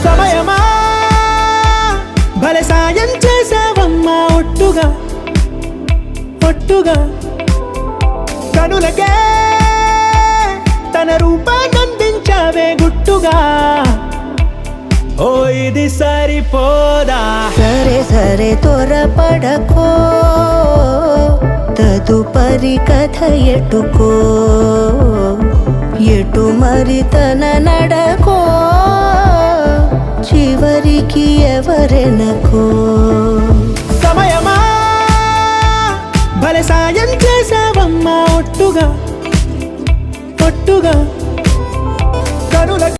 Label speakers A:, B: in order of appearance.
A: సమయమా భలే సాయం చేసావమ్మా ఒట్టుగా ఒట్టుగా కనులకే తన రూపాన్నందించావే గుట్టుగా ఓ ఇది సరిపోదా
B: సరే సరే త్వరపడకో తదుపరి కథ ఎటుకో ఎటు మరి తన నడకో చివరికి ఎవరెనకో
A: సమయమా భలే సాయం చేసావమ్మా ఒట్టుగా ఒట్టుగా